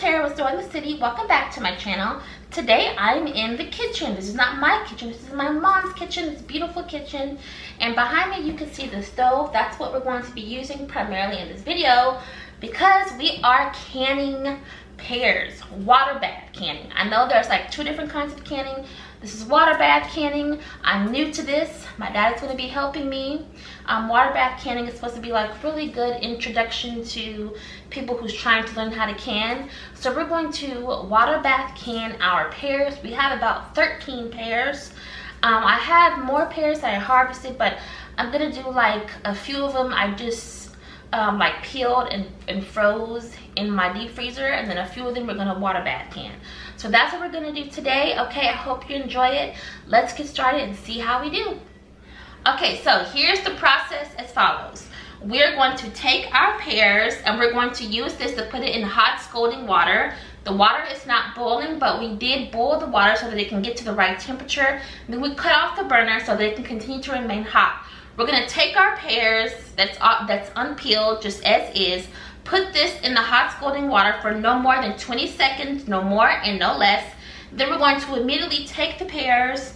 Taryn with Sowing the City. Welcome back to my channel. Today I'm in the kitchen. This is not my kitchen, this is my mom's kitchen, this beautiful kitchen. And behind me you can see the stove. That's what we're going to be using primarily in this video because we are canning pears, water bath canning. I know there's like two different kinds of canning. This is water bath canning. I'm new to this. My dad is going to be helping me. Water bath canning is supposed to be like really good introduction to people who's trying to learn how to can. So we're going to water bath can our pears. We have about 13 pears. I have more pears that I harvested, but I'm going to do like a few of them I just like peeled and froze in my deep freezer, and then a few of them we're going to water bath can. So that's what we're going to do today. Okay, I hope you enjoy it. Let's get started and see how we do. Okay, so here's the process as follows. We're going to take our pears and we're going to use this to put it in hot scalding water. The water is not boiling, but we did boil the water so that it can get to the right temperature. Then we cut off the burner so that it can continue to remain hot. We're going to take our pears that's unpeeled just as is, put this in the hot scalding water for no more than 20 seconds, no more and no less. Then we're going to immediately take the pears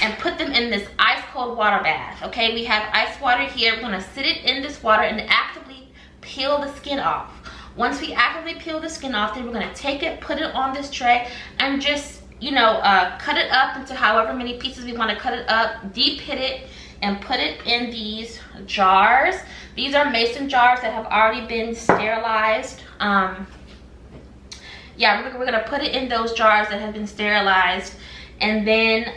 and put them in this ice cold water bath. Okay, we have ice water here. We're going to sit it in this water and actively peel the skin off. Once we actively peel the skin off, then we're going to take it, put it on this tray, and just, you know, cut it up into however many pieces we want to cut it up, deep hit it, and put it in these jars. These are mason jars that have already been sterilized. Yeah, we're gonna put it in those jars that have been sterilized. And then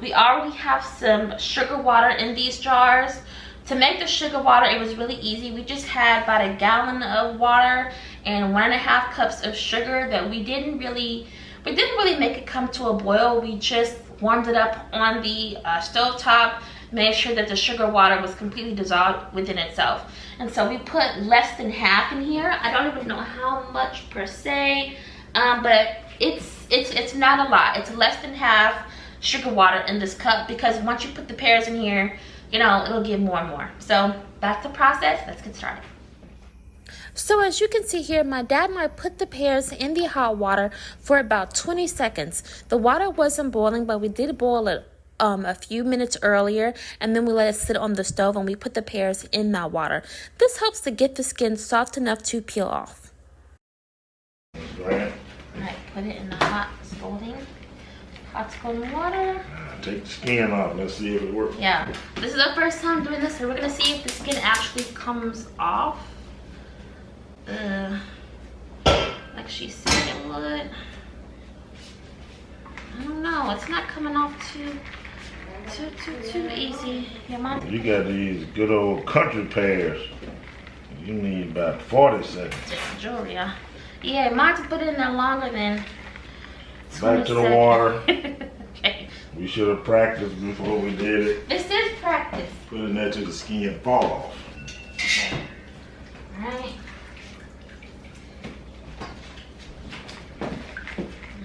we already have some sugar water in these jars. To make the sugar water, it was really easy. We just had about a gallon of water and 1.5 cups of sugar that we didn't really make it come to a boil. We just warmed it up on the stove top, made sure that the sugar water was completely dissolved within itself. And so we put less than half in here. I don't even know how much per se, but it's not a lot. It's less than half sugar water in this cup because once you put the pears in here, you know, it'll give more and more. So that's the process. Let's get started. So as you can see here, my dad and I put the pears in the hot water for about 20 seconds. The water wasn't boiling, but we did boil it a few minutes earlier, and then we let it sit on the stove and we put the pears in that water. This helps to get the skin soft enough to peel off. Alright, put it in the hot scalding water. Take the skin off. Let's see if it works. Yeah, this is our first time doing this, so we're gonna see if the skin actually comes off. Like she said it would. I don't know. It's not coming off too easy. Yeah, Mom. You got these good old country pears. You need about 40 seconds. Jewelry, yeah. Mine's put it in there longer than. Back to the water. Okay. We should have practiced before we did it. This is practice. Putting that to the skin fall off. Okay. All right.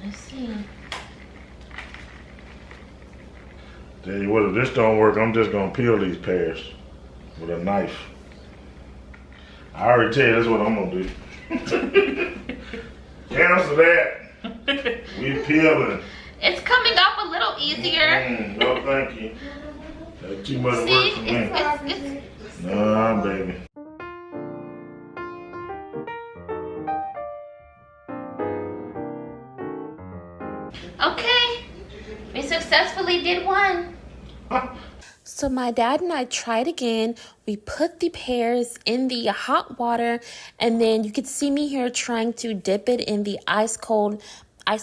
Let's see. Tell you what, if this don't work, I'm just gonna peel these pears with a knife. I already tell you that's what I'm gonna do. Cancel that. We peeling. It's coming up a little easier. No, thank you. That's too much work for me. Nah, baby. Okay, we successfully did one. So my dad and I tried again. We put the pears in the hot water, and then you could see me here trying to dip it in the ice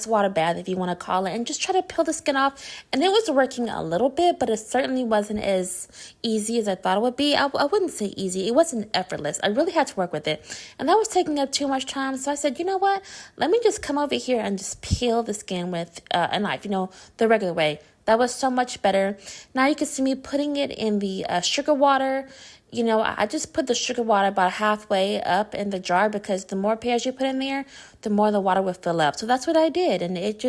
water bath, if you want to call it, and just try to peel the skin off. And it was working a little bit, but it certainly wasn't as easy as I thought it would be. I wouldn't say easy. It wasn't effortless. I really had to work with it, and that was taking up too much time. So I said, you know what? Let me just come over here and just peel the skin with a knife, you know, the regular way. That was so much better. Now you can see me putting it in the sugar water. You know, I just put the sugar water about halfway up in the jar because the more pears you put in there, the more the water will fill up. So that's what I did. And it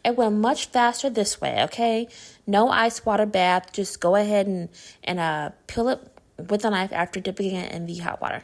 went much faster this way, okay? No ice water bath. Just go ahead and peel it with a knife after dipping it in the hot water.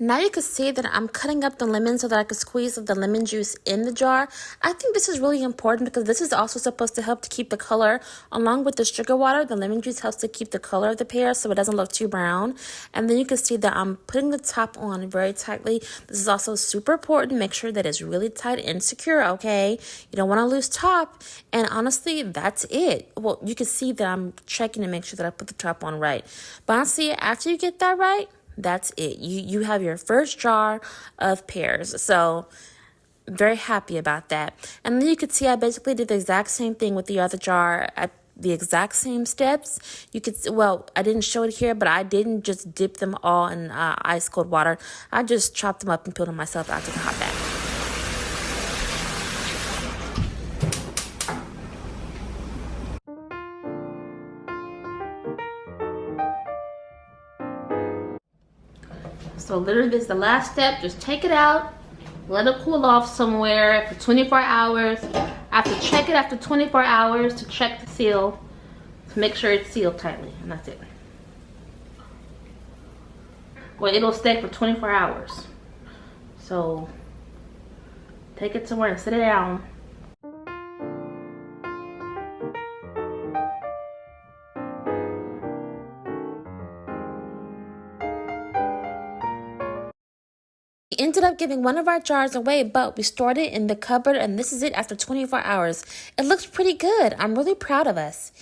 Now you can see that I'm cutting up the lemon so that I can squeeze the lemon juice in the jar. I think this is really important because this is also supposed to help to keep the color along with the sugar water. The lemon juice helps to keep the color of the pear so it doesn't look too brown. And then you can see that I'm putting the top on very tightly. This is also super important. Make sure that it's really tight and secure, okay? You don't want to lose top. And honestly, that's it. Well, you can see that I'm checking to make sure that I put the top on right. But honestly, after you get that right, that's it. You have your first jar of pears. So very happy about that. And then you can see I basically did the exact same thing with the other jar at the exact same steps. You could, well, I didn't show it here, but I didn't just dip them all in ice cold water. I just chopped them up and peeled them myself out to the hot bag. So literally this is the last step. Just take it out, let it cool off somewhere for 24 hours. I have to check it after 24 hours to check the seal, to make sure it's sealed tightly, and that's it. Well, it'll stay for 24 hours. So take it somewhere and sit it down. We ended up giving one of our jars away, but we stored it in the cupboard, and this is it after 24 hours. It looks pretty good. I'm really proud of us.